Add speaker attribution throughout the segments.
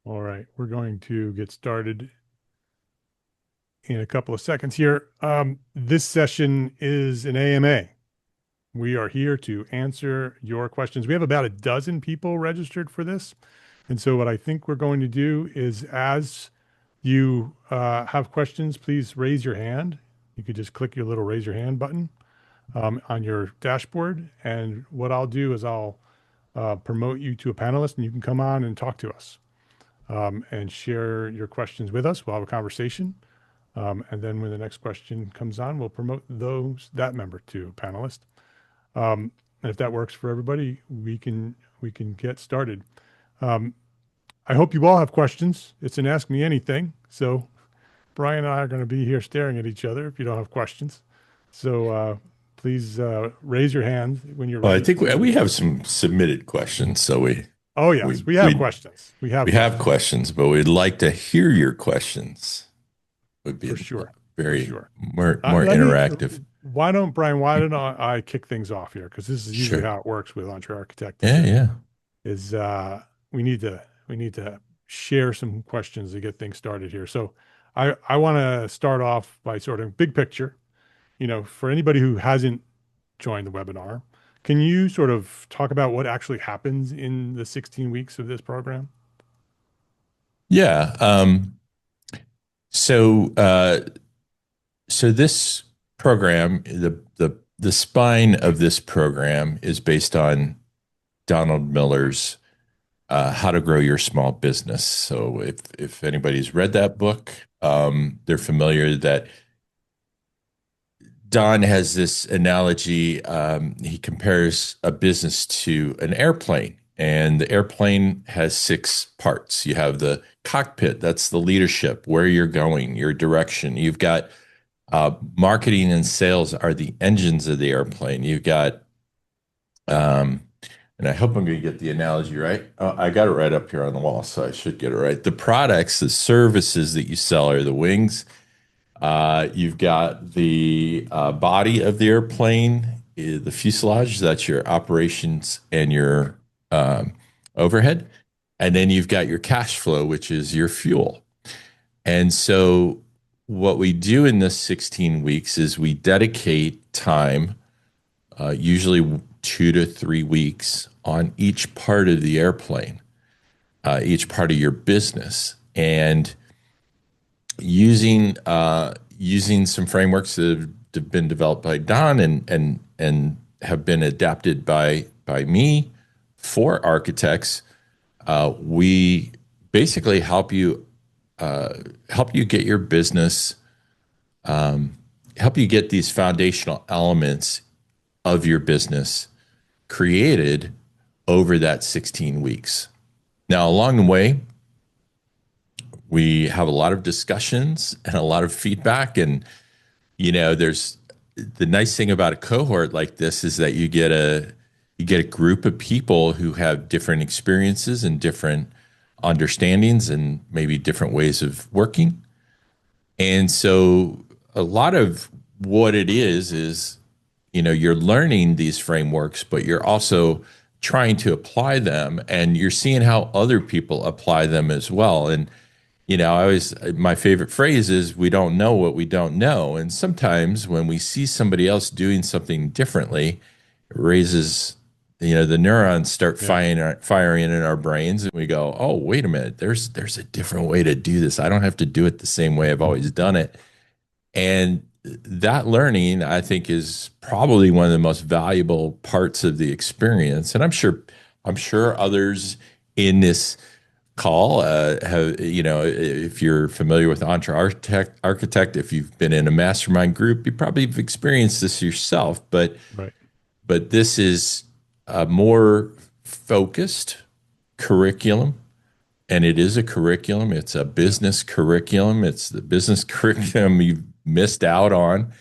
Speaker 1: All right, we're going to get started in a couple of seconds here. This session is an AMA. We are here to answer your questions. We have about a dozen people registered for this. And so what I think we're going to do is as you have questions, please raise your hand. You could just click your little raise your hand button on your dashboard. And what I'll do is I'll promote you to a panelist and you can come on and talk to us and share your questions with us. We'll have a conversation. And then when the next question comes on, we'll promote that member to panelist. And if that works for everybody, we can get started. Um, I hope you all have questions. It's an Ask Me Anything. So Brian and I are going to be here staring at each other if you don't have questions. So please raise your hand when you're
Speaker 2: Well, I
Speaker 1: ready.
Speaker 2: think we have some submitted questions, so
Speaker 1: Oh
Speaker 2: we
Speaker 1: yes, we have
Speaker 2: we
Speaker 1: questions. We have
Speaker 2: we have
Speaker 1: questions
Speaker 2: questions, but we'd like to hear your questions. Would be
Speaker 1: for sure, for
Speaker 2: very
Speaker 1: sure.
Speaker 2: more
Speaker 1: Let me.
Speaker 2: interactive.
Speaker 1: Why don't Brian? Why don't I kick things off here? Because this is usually
Speaker 2: Sure.
Speaker 1: how it works with EntreArchitect
Speaker 2: Yeah,
Speaker 1: Academy.
Speaker 2: yeah.
Speaker 1: Is we need to share some questions to get things started here. So I want to start off by sort of big picture. For anybody who hasn't joined the webinar, can you sort of talk about what actually happens in the 16 weeks of this program?
Speaker 2: Yeah. So so this program, the spine of this program is based on Donald Miller's How to Grow Your Small Business. So if anybody's read that book, they're familiar that Don has this analogy. He compares a business to an airplane, and the airplane has six parts. You have the cockpit, that's the leadership, where you're going, your direction. You've got marketing and sales are the engines of the airplane. You've got, and I hope I'm going to get the analogy right. I got it right up here on the wall, so I should get it right. The products, the services that you sell are the wings. You've got the body of the airplane, the fuselage, that's your operations and your overhead. And then you've got your cash flow, which is your fuel. And so, what we do in this 16 weeks is we dedicate time, usually 2 to 3 weeks, on each part of the airplane, each part of your business. And using some frameworks that have been developed by Don and have been adapted by me for architects, we basically help you get your business, help you get these foundational elements of your business created over that 16 weeks. Now, along the way, we have a lot of discussions and a lot of feedback. And, there's the nice thing about a cohort like this is that you get a group of people who have different experiences and different understandings and maybe different ways of working. And so a lot of what it is, you're learning these frameworks, but you're also trying to apply them and you're seeing how other people apply them as well. And my favorite phrase is we don't know what we don't know. And sometimes when we see somebody else doing something differently, it raises, the neurons start
Speaker 1: Yeah.
Speaker 2: firing in our brains and we go, oh, wait a minute, there's a different way to do this. I don't have to do it the same way I've always done it. And that learning, I think, is probably one of the most valuable parts of the experience. And I'm sure others in this call have, if you're familiar with Architect, if you've been in a mastermind group, you probably have experienced this yourself. But
Speaker 1: Right.
Speaker 2: this is a more focused curriculum, and it is a curriculum. It's a business curriculum. It's the business curriculum you've missed out on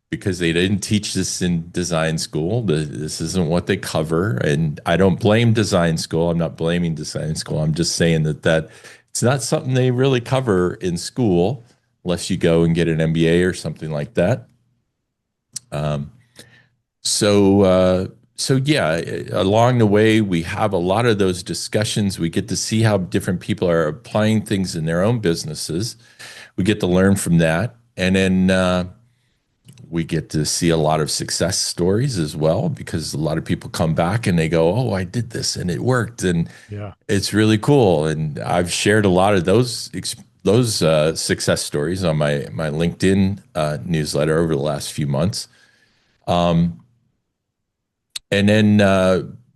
Speaker 2: because they didn't teach this in design school. This isn't what they cover. And I don't blame design school. I'm not blaming design school. I'm just saying that it's not something they really cover in school unless you go and get an MBA or something like that. Um, so, so yeah, along the way, we have a lot of those discussions. We get to see how different people are applying things in their own businesses. We get to learn from that. And then we get to see a lot of success stories as well, because a lot of people come back and they go, "Oh, I did this and it worked." And
Speaker 1: Yeah.
Speaker 2: it's really cool. And I've shared a lot of those success stories on my LinkedIn newsletter over the last few months. And then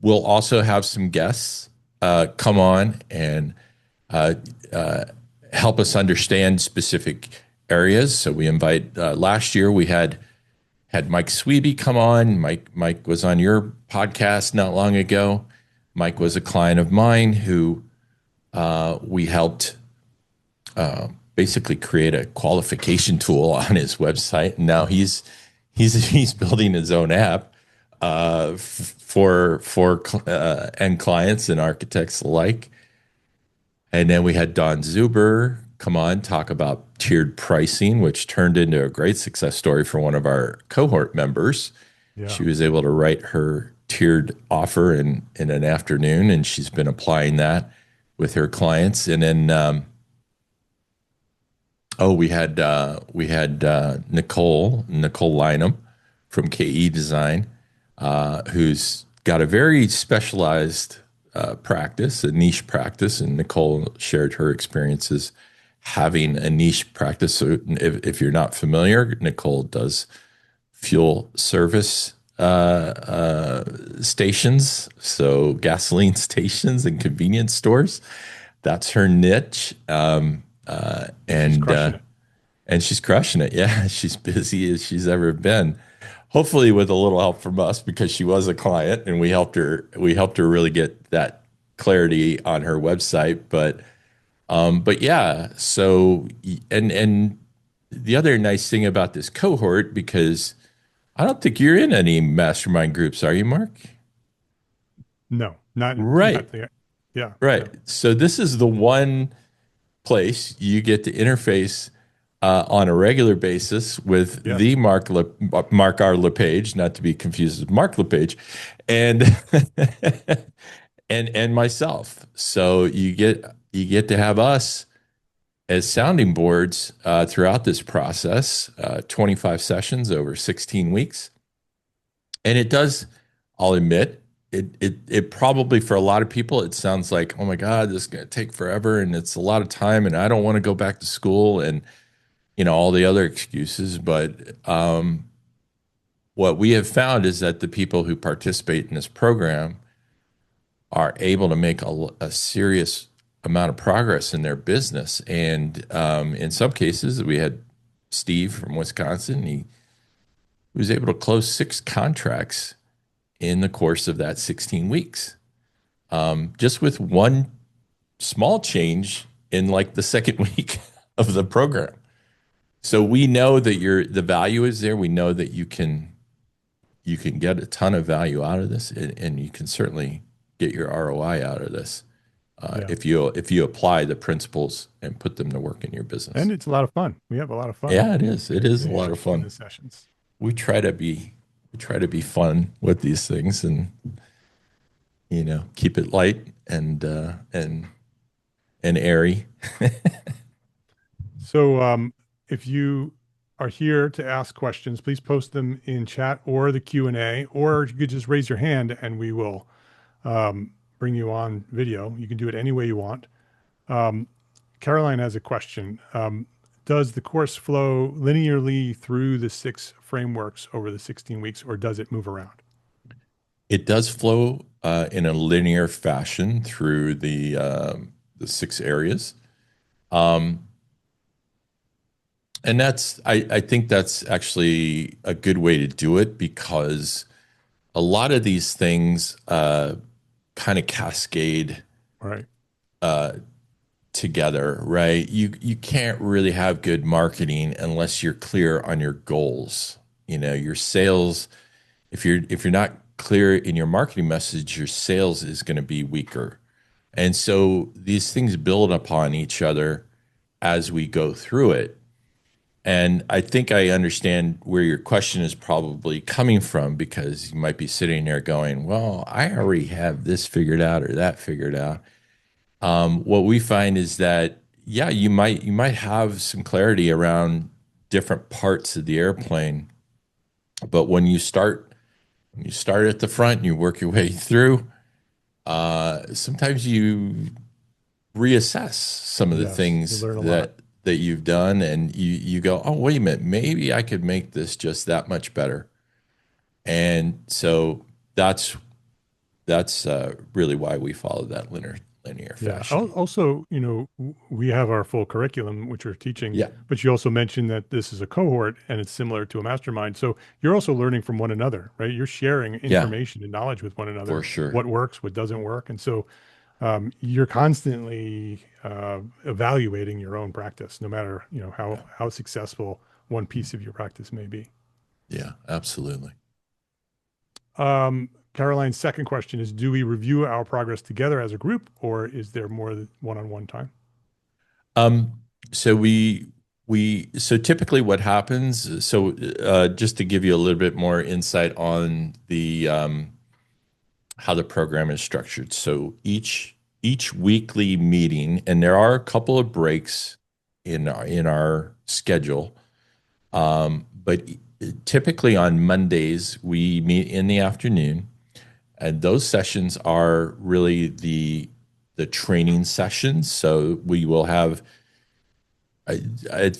Speaker 2: we'll also have some guests come on and uh, uh, help us understand specific areas. So we invite. Last year we had Mike Sweeby come on. Mike was on your podcast not long ago. Mike was a client of mine who we helped basically create a qualification tool on his website, and now he's building his own app for end clients and architects alike. And then we had Don Zuber come on, talk about tiered pricing, which turned into a great success story for one of our cohort members.
Speaker 1: Yeah.
Speaker 2: She was able to write her tiered offer in an afternoon, and she's been applying that with her clients. And then we had Nicole Lynham from KE Design, who's got a very specialized practice, a niche practice, and Nicole shared her experiences having a niche practice. So if you're not familiar, Nicole does fuel service stations, so gasoline stations and convenience stores. That's her niche.
Speaker 1: She's crushing it.
Speaker 2: And she's crushing it. Yeah, she's busy as she's ever been. Hopefully, with a little help from us, because she was a client and we helped her. We helped her really get that clarity on her website. But yeah. So and the other nice thing about this cohort, because I don't think you're in any mastermind groups, are you, Mark?
Speaker 1: No,
Speaker 2: Right,
Speaker 1: not the, yeah.
Speaker 2: right.
Speaker 1: Yeah.
Speaker 2: So this is the one place you get to interface on a regular basis with
Speaker 1: Yes.
Speaker 2: the Mark R. LePage, not to be confused with Mark LePage, and and myself. So you get to have us as sounding boards throughout this process, 25 sessions over 16 weeks, and it does. I'll admit. It probably for a lot of people it sounds like, oh my God, this is going to take forever and it's a lot of time and I don't want to go back to school and all the other excuses. But what we have found is that the people who participate in this program are able to make a serious amount of progress in their business. And in some cases, we had Steve from Wisconsin. He was able to close 6 contracts in the course of that 16 weeks, just with one small change in like the second week of the program. So we know that the value is there. We know that you can get a ton of value out of this, and you can certainly get your ROI out of this
Speaker 1: Yeah.
Speaker 2: if you apply the principles and put them to work in your business.
Speaker 1: And it's a lot of fun. We have a lot of fun.
Speaker 2: Yeah, it is. It is a lot of
Speaker 1: In
Speaker 2: fun.
Speaker 1: the sessions.
Speaker 2: We try to be fun with these things, and keep it light and airy.
Speaker 1: So, if you are here to ask questions, please post them in chat or the Q&A, or you could just raise your hand and we will bring you on video. You can do it any way you want. Caroline has a question. Does the course flow linearly through the 6 frameworks over the 16 weeks, or does it move around?
Speaker 2: It does flow in a linear fashion through the 6 areas. And I think that's actually a good way to do it, because a lot of these things kind of cascade
Speaker 1: Right.
Speaker 2: together, right? You can't really have good marketing unless you're clear on your goals. Your sales, if you're not clear in your marketing message, your sales is going to be weaker. And so these things build upon each other as we go through it. And I think I understand where your question is probably coming from because you might be sitting there going, well, I already have this figured out or that figured out. What we find is that, yeah, you might have some clarity around different parts of the airplane, but when you start at the front and you work your way through, sometimes you reassess some of the
Speaker 1: Yes, you
Speaker 2: things
Speaker 1: learn a lot.
Speaker 2: that you've done, and you go, oh, wait a minute, maybe I could make this just that much better. And so that's really why we follow that linear
Speaker 1: Yeah.
Speaker 2: fashion.
Speaker 1: Also, we have our full curriculum, which we're teaching,
Speaker 2: Yeah,
Speaker 1: but you also mentioned that this is a cohort and it's similar to a mastermind. So you're also learning from one another, right? You're sharing
Speaker 2: yeah,
Speaker 1: information and knowledge with one
Speaker 2: for
Speaker 1: another,
Speaker 2: sure.
Speaker 1: what works, what doesn't work. And so you're constantly evaluating your own practice, no matter,
Speaker 2: Yeah,
Speaker 1: how successful one piece of your practice may be.
Speaker 2: yeah, absolutely.
Speaker 1: Caroline's second question is, do we review our progress together as a group, or is there more one-on-one time?
Speaker 2: Um, so so typically what happens, so just to give you a little bit more insight on the how the program is structured. So each weekly meeting, and there are a couple of breaks in our schedule, but typically on Mondays we meet in the afternoon, and those sessions are really the training sessions. So we will have I, I,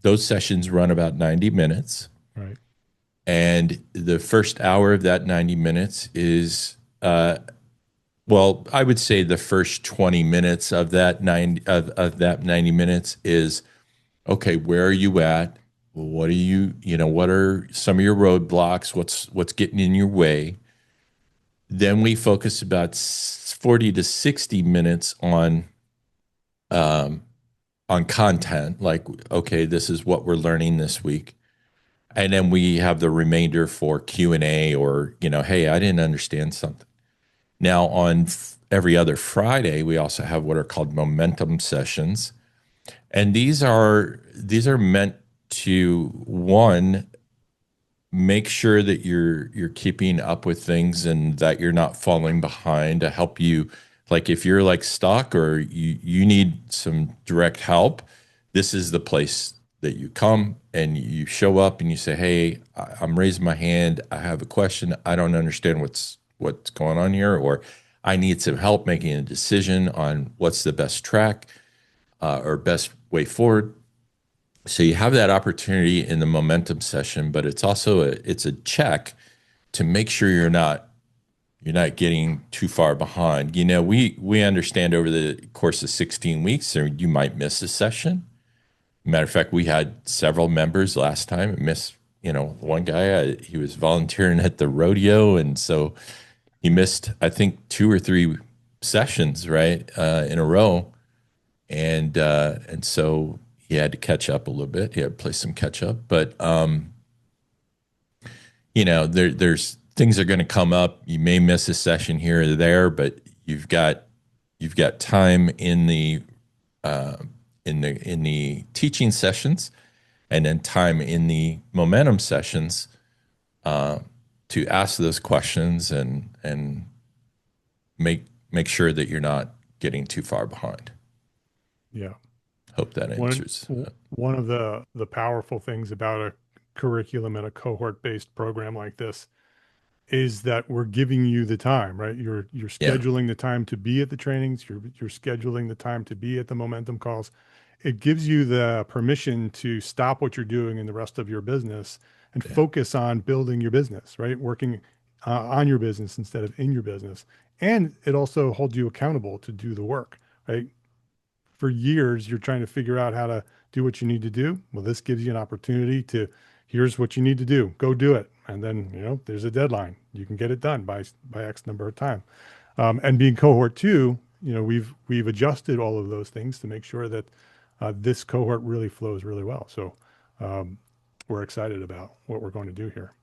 Speaker 2: those sessions run about 90 minutes.
Speaker 1: Right.
Speaker 2: And the first hour of that 90 minutes is, well, I would say the first 20 minutes of that 90 minutes is, okay, where are you at? What are what are some of your roadblocks? What's getting in your way? Then we focus about 40 to 60 minutes um, on content, like, okay, this is what we're learning this week. And then we have the remainder for Q&A, or, hey, I didn't understand something. Now, on every other Friday, we also have what are called momentum sessions. And these are meant to, one, make sure that you're keeping up with things and that you're not falling behind, to help you, like if you're like stuck or you need some direct help, this is the place that you come and you show up and you say, hey, I'm raising my hand, I have a question, I don't understand what's going on here, or I need some help making a decision on what's the best track, or best way forward. So you have that opportunity in the momentum session, but it's a check to make sure you're not getting too far behind. We understand over the course of 16 weeks, or you might miss a session. Matter of fact, we had several members last time miss. One guy, he was volunteering at the rodeo, and so he missed, I think, two or three sessions, right, in a row, and so he had to catch up a little bit. He had to play some catch up, but there's things are going to come up. You may miss a session here or there, but you've got time uh, in the teaching sessions, and then time in the momentum sessions, uh, to ask those questions and make sure that you're not getting too far behind.
Speaker 1: Yeah.
Speaker 2: Hope that
Speaker 1: One
Speaker 2: answers.
Speaker 1: one of the powerful things about a curriculum and a cohort-based program like this is that we're giving you the time, right? You're
Speaker 2: Yeah,
Speaker 1: scheduling the time to be at the trainings, you're scheduling the time to be at the momentum calls. It gives you the permission to stop what you're doing in the rest of your business and
Speaker 2: yeah,
Speaker 1: focus on building your business, right? Working on your business instead of in your business. And it also holds you accountable to do the work, right? For years you're trying to figure out how to do what you need to do. Well, this gives you an opportunity to, here's what you need to do, go do it. And then, there's a deadline. You can get it done by X number of time. And being cohort two, we've adjusted all of those things to make sure that this cohort really flows really well. So um, we're excited about what we're going to do here.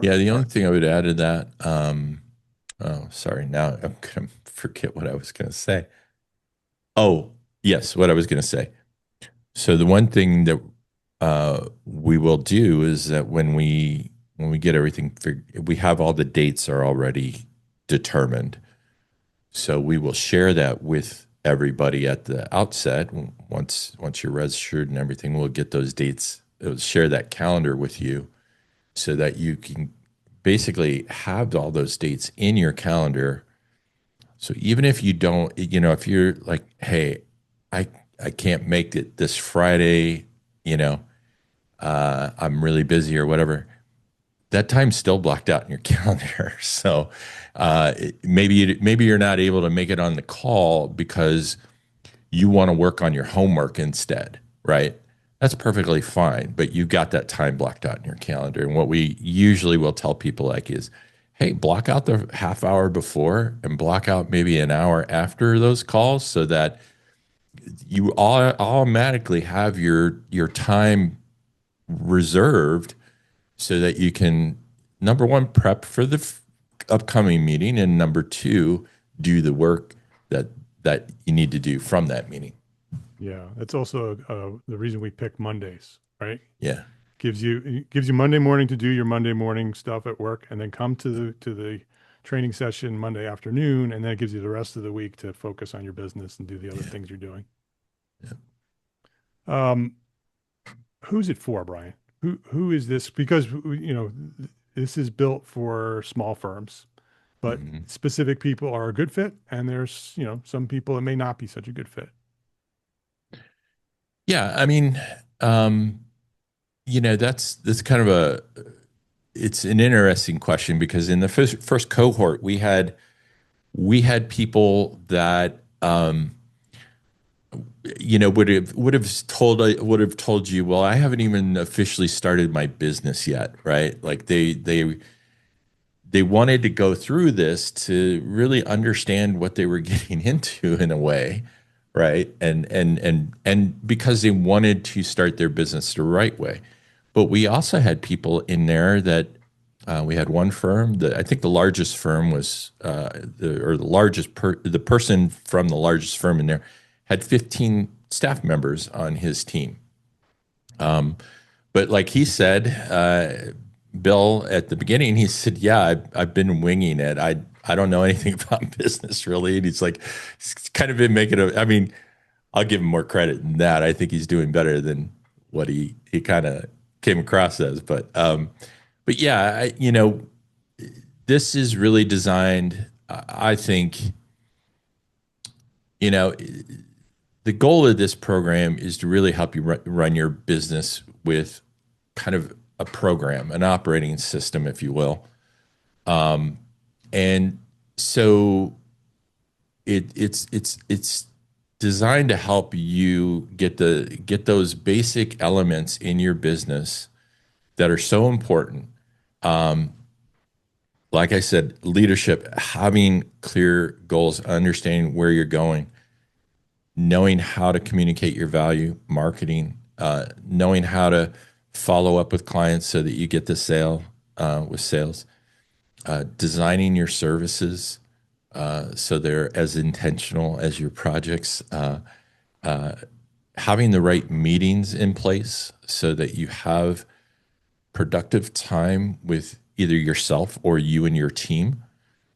Speaker 2: yeah. The
Speaker 1: All
Speaker 2: only
Speaker 1: right.
Speaker 2: thing I would add to that, oh, sorry, now I'm gonna forget what I was gonna say. Oh, yes, what I was gonna say. So the one thing that we will do is that when we get everything figured, we have all the dates are already determined. So we will share that with everybody at the outset. Once you're registered and everything, we'll get those dates. It'll share that calendar with you so that you can basically have all those dates in your calendar. So even if you don't, if you're like, hey, I I can't make it this Friday, you know, I'm really busy or whatever, that time's still blocked out in your calendar. So maybe you're not able to make it on the call because you want to work on your homework instead, right? That's perfectly fine, but you've got that time blocked out in your calendar. And what we usually will tell people like is, hey, block out the half hour before and block out maybe an hour after those calls so that you automatically have your time reserved so that you can, number one, prep for the upcoming meeting, and number two, do the work that you need to do from that meeting.
Speaker 1: Yeah, that's also the reason we pick Mondays, right?
Speaker 2: Yeah.
Speaker 1: Gives you Monday morning to do your Monday morning stuff at work, and then come to the training session Monday afternoon, and then it gives you the rest of the week to focus on your business and do the other
Speaker 2: Yeah.
Speaker 1: things you're doing.
Speaker 2: Yeah.
Speaker 1: Um, who's it for, Brian? Who is this? Because this is built for small firms, but
Speaker 2: Mhm.
Speaker 1: specific people are a good fit, and there's some people it may not be such a good fit.
Speaker 2: Yeah, I mean, um, that's kind of it's an interesting question because in the first cohort we had people that would have told you, well, I haven't even officially started my business yet, right? Like they wanted to go through this to really understand what they were getting into in a way, right? And because they wanted to start their business the right way. But we also had people in there that we had one firm that I think the largest firm was the person from the largest firm in there had 15 staff members on his team. But like he said, Bill, at the beginning, he said, "Yeah, I've been winging it. I don't know anything about business really." And he's kind of been making a. I mean, I'll give him more credit than that. I think he's doing better than what he kind of came across as. But yeah, this is really designed. I think you know the goal of this program is to really help you run your business with kind of a program, an operating system, if you will. And so it's designed to help you get those basic elements in your business that are so important. Like I said, leadership, having clear goals, understanding where you're going, knowing how to communicate your value, marketing, knowing how to follow up with clients so that you get the sale with sales, designing your services so they're as intentional as your projects, having the right meetings in place so that you have productive time with either yourself or you and your team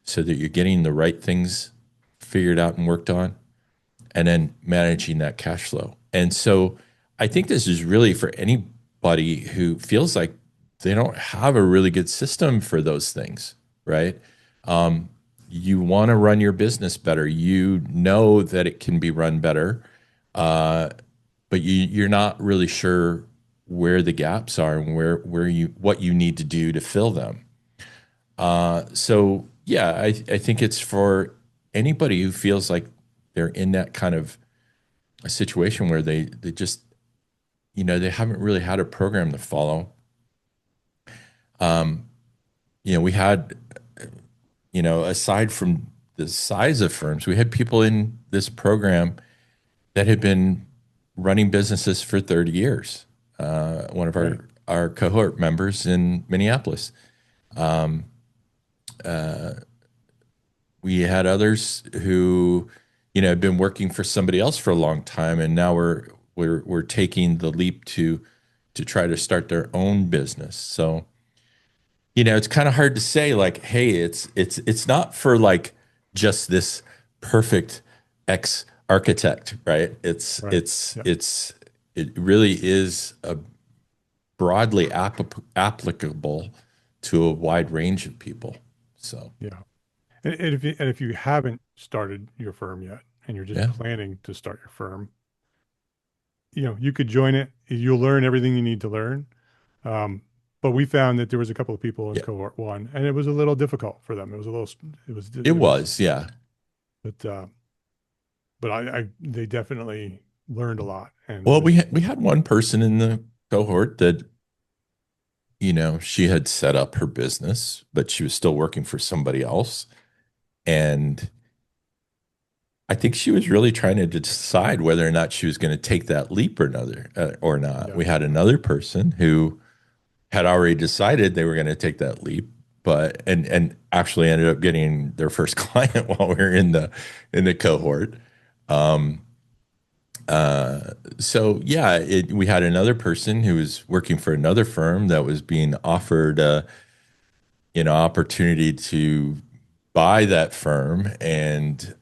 Speaker 2: so that you're getting the right things figured out and worked on, and then managing that cash flow. And so I think this is really for anybody who feels like they don't have a really good system for those things, right? You want to run your business better. You know that it can be run better, but you're not really sure where the gaps are and where you what you need to do to fill them. So yeah, I think it's for anybody who feels like they're in that kind of a situation where they just they haven't really had a program to follow. We had aside from the size of firms, we had people in this program that had been running businesses for 30 years. One of
Speaker 1: Right.
Speaker 2: our cohort members in Minneapolis. We had others who, had been working for somebody else for a long time, and now were taking the leap to try to start their own business. So, it's kind of hard to say like, hey, it's not for like just this perfect ex architect, right?
Speaker 1: Right. Yeah.
Speaker 2: It really is a broadly applicable to a wide range of people. So,
Speaker 1: Yeah. And if you haven't started your firm yet and you're just
Speaker 2: yeah,
Speaker 1: planning to start your firm, you could join it. You'll learn everything you need to learn. Um, but we found that there was a couple of people in
Speaker 2: yeah,
Speaker 1: cohort one, and it was a little difficult for them.
Speaker 2: it
Speaker 1: It was,
Speaker 2: was, yeah.
Speaker 1: but they definitely learned a lot, and it
Speaker 2: Well,
Speaker 1: was,
Speaker 2: we had one person in the cohort that, she had set up her business, but she was still working for somebody else. And I think she was really trying to decide whether or not she was going to take that leap or not.
Speaker 1: yeah,
Speaker 2: We had another person who had already decided they were going to take that leap, but and actually ended up getting their first client while we were in the cohort. Um, so yeah, we had another person who was working for another firm that was being offered opportunity to buy that firm, and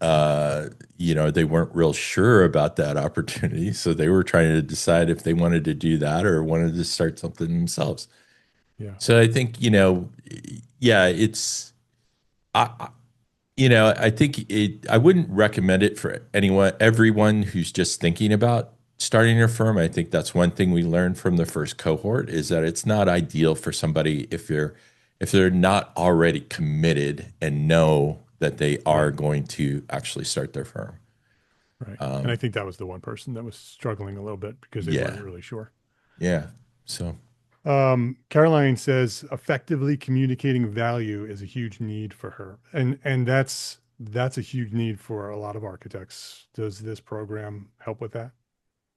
Speaker 2: they weren't real sure about that opportunity, so they were trying to decide if they wanted to do that or wanted to start something themselves.
Speaker 1: yeah,
Speaker 2: So I think, yeah, I, I think I wouldn't recommend it for everyone who's just thinking about starting a firm. I think that's one thing we learned from the first cohort is that it's not ideal for somebody if they're not already committed and know that they are
Speaker 1: right,
Speaker 2: going to actually start their firm.
Speaker 1: right. And I
Speaker 2: Um,
Speaker 1: think that was the one person that was struggling a little bit because they weren't
Speaker 2: yeah,
Speaker 1: really sure.
Speaker 2: yeah. So
Speaker 1: Caroline says effectively communicating value is a huge need for her, and that's a huge need for a lot of architects. Does this program help with that?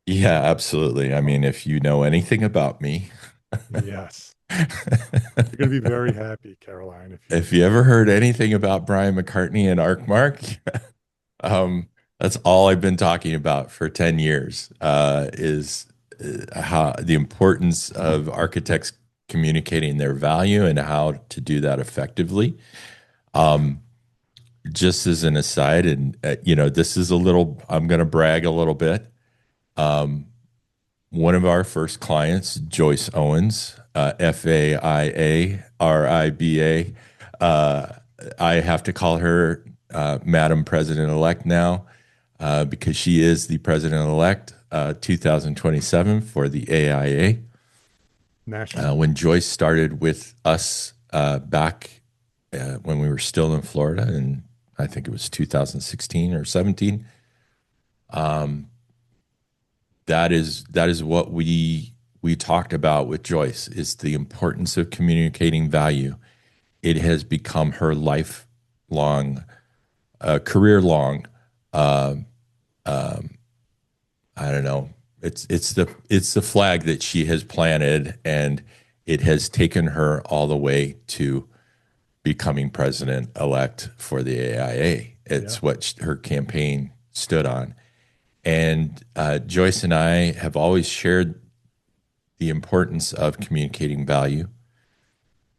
Speaker 2: yeah, absolutely. I mean, if you know anything about me,
Speaker 1: Yes. You're going to be very happy, Caroline, if you
Speaker 2: if you ever heard anything about Bryon McCartney and ArcMark, that's all I've been talking about for 10 years, is how the importance of architects communicating their value and how to do that effectively. Um, just as an aside, and this is I'm going to brag a little bit. Um, One of our first clients, Joyce Owens, FAIARIBA. Uh, I have to call her Madam President elect now because she is the President elect 2027 for the AIA.
Speaker 1: national.
Speaker 2: When Joyce started with us back when we were still in Florida, and I think it was 2016 or 17, um, that is what we talked about with Joyce is the importance of communicating value. It has become her lifelong, career long. Uh, um, I don't know. It's the flag that she has planted, and it has taken her all the way to becoming president elect for the AIA.
Speaker 1: Yeah.
Speaker 2: It's what her campaign stood on. And Joyce and I have always shared the importance of communicating value.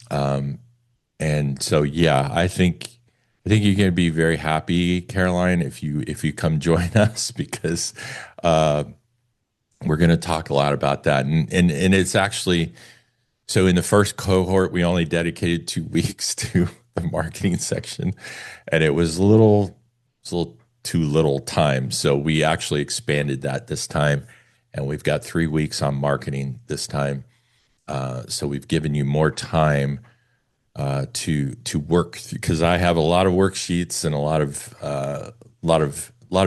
Speaker 2: Um, and so, yeah, I think you're going to be very happy, Caroline, if you come join us because uh, we're going to talk a lot about that. And it's actually so in the first cohort we only dedicated 2 weeks to the marketing section, and it was a little too little time. So we actually expanded that this time, and we've got 3 weeks on marketing this time. So we've given you more time to work because I have a lot of worksheets and a lot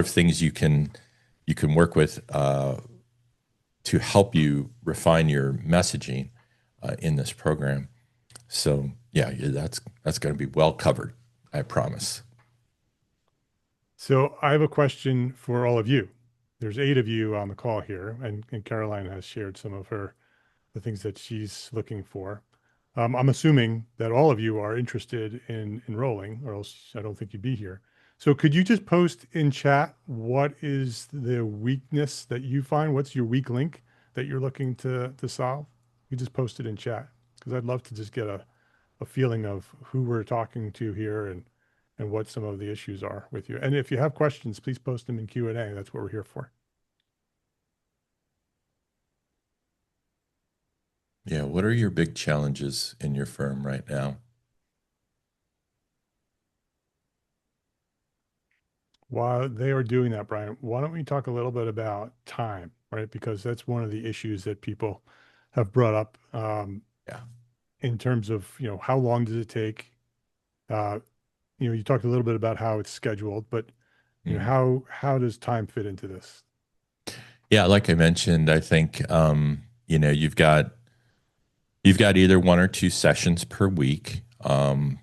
Speaker 2: of things you can work with to help you refine your messaging in this program. So yeah, that's going to be well covered, I promise.
Speaker 1: So I have a question for all of you. There's 8 of you on the call here, and Caroline has shared some of the things that she's looking for. I'm assuming that all of you are interested in enrolling, or else I don't think you'd be here. So could you just post in chat what is the weakness that you find? What's your weak link that you're looking to solve? You just post it in chat because I'd love to just get a feeling of who we're talking to here and what some of the issues are with you. And if you have questions, please post them in Q&A. That's what we're here for.
Speaker 2: Yeah. What are your big challenges in your firm right now?
Speaker 1: While they are doing that, Brian, why don't we talk a little bit about time, right? Because that's one of the issues that people have brought up
Speaker 2: Yeah.
Speaker 1: in terms of, how long does it take? Uh, you talked a little bit about how it's scheduled, but
Speaker 2: Mhm.
Speaker 1: how does time fit into this?
Speaker 2: Yeah, like I mentioned, I think you've got either one or two sessions per week. You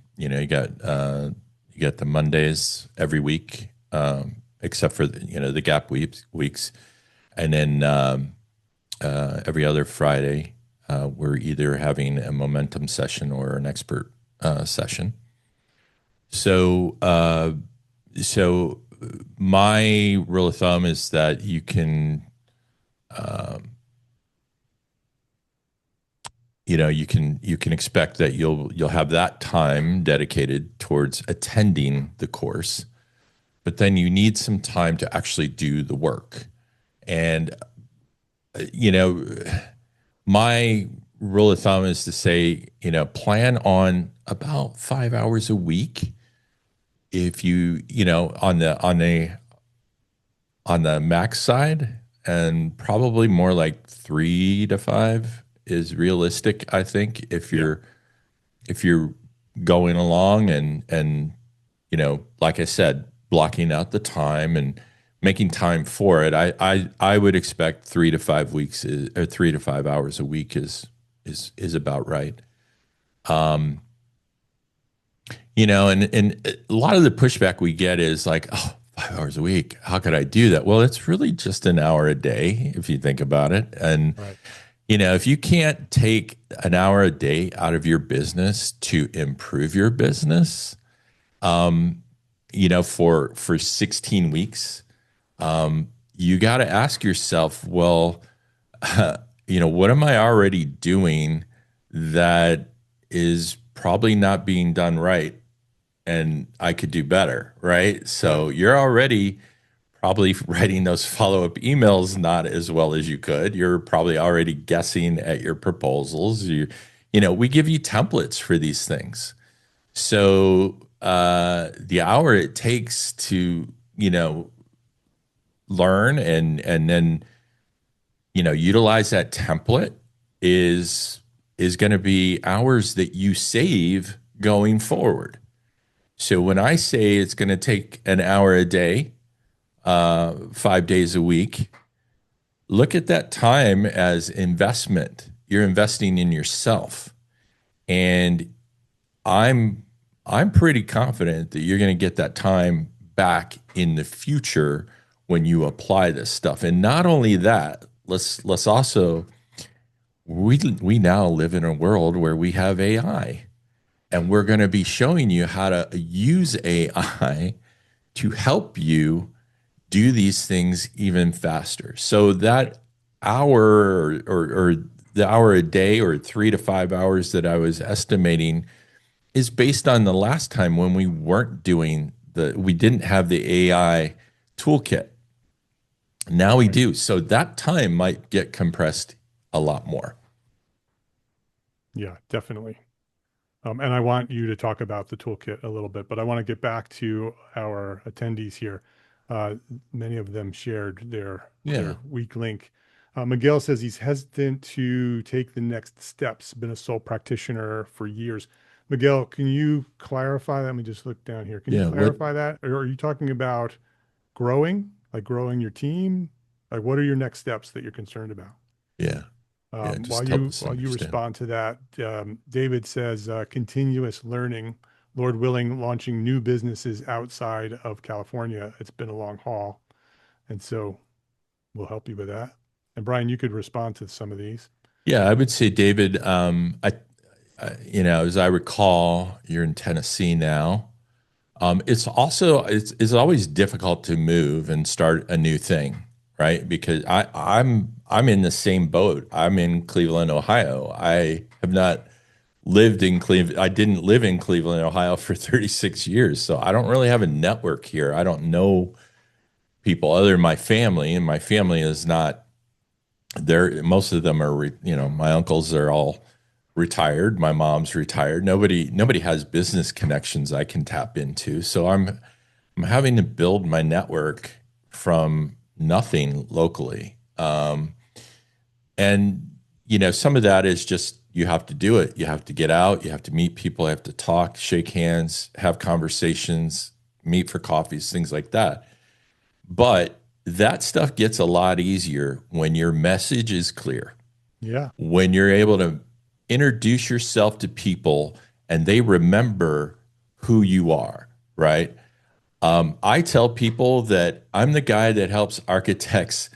Speaker 2: got the Mondays every week, except for the gap weeks, and then every other Friday we're either having a momentum session or an expert session. So so my rule of thumb is that you can expect that you'll have that time dedicated towards attending the course, but then you need some time to actually do the work. And you know, my rule of thumb is to say, plan on about 5 hours a week. If on the max side, and probably more like 3 to 5 is realistic, I think,
Speaker 1: Yeah,
Speaker 2: if you're going along and like I said, blocking out the time and making time for it. I would expect 3 to 5 weeks or 3 to 5 hours a week is about right. And a lot of the pushback we get is like, oh, 5 hours a week, how could I do that? Well, it's really just an hour a day if you think about it. And
Speaker 1: right.
Speaker 2: if you can't take an hour a day out of your business to improve your business, for 16 weeks, you got to ask yourself, well, what am I already doing that is probably not being done right and I could do better, right?
Speaker 1: Right.
Speaker 2: So you're already probably writing those follow-up emails not as well as you could. You're probably already guessing at your proposals. We give you templates for these things. So the hour it takes to, learn and then, utilize that template is going to be hours that you save going forward. So when I say it's going to take an hour a day, 5 days a week, look at that time as investment. You're investing in yourself. And I'm I'm pretty confident that you're going to get that time back in the future when you apply this stuff. And not only that, let's also we now live in a world where we have AI, and we're going to be showing you how to use AI to help you do these things even faster. So that hour or the hour a day or 3 to 5 hours that I was estimating is based on the last time when we didn't have the AI toolkit. Now we
Speaker 1: Right.
Speaker 2: do. So that time might get compressed a lot more.
Speaker 1: Yeah, definitely. And I want you to talk about the toolkit a little bit, but I want to get back to our attendees here. Uh, Many of them shared
Speaker 2: Yeah.
Speaker 1: their weak link. Miguel says he's hesitant to take the next steps. Been a sole practitioner for years. Miguel, can you clarify that? Let me just look down here. Can you
Speaker 2: Yeah. What?
Speaker 1: clarify that, or are you talking about growing, like growing your team? Like, what are your next steps that you're concerned about?
Speaker 2: Yeah. Yeah.
Speaker 1: While
Speaker 2: Just help
Speaker 1: you
Speaker 2: us
Speaker 1: while you
Speaker 2: understand.
Speaker 1: respond to that, David says continuous learning, Lord willing, launching new businesses outside of California. It's been a long haul, and so we'll help you with that. And Brian, you could respond to some of these.
Speaker 2: Yeah, I would say, David. As I recall, you're in Tennessee now. It's always difficult to move and start a new thing, right? Because I'm in the same boat. I'm in Cleveland, Ohio. I have not lived in Cleveland. I didn't live in Cleveland, Ohio for 36 years, so I don't really have a network here. I don't know people other than my family, and my family is not there. Most of them are, my uncles are all retired. My mom's retired. Nobody has business connections I can tap into. So I'm having to build my network from nothing locally. And some of that is just you have to do it. You have to get out. You have to meet people. You have to talk, shake hands, have conversations, meet for coffees, things like that. But that stuff gets a lot easier when your message is clear,
Speaker 1: Yeah.
Speaker 2: when you're able to introduce yourself to people and they remember who you are, right? I tell people that I'm the guy that helps architects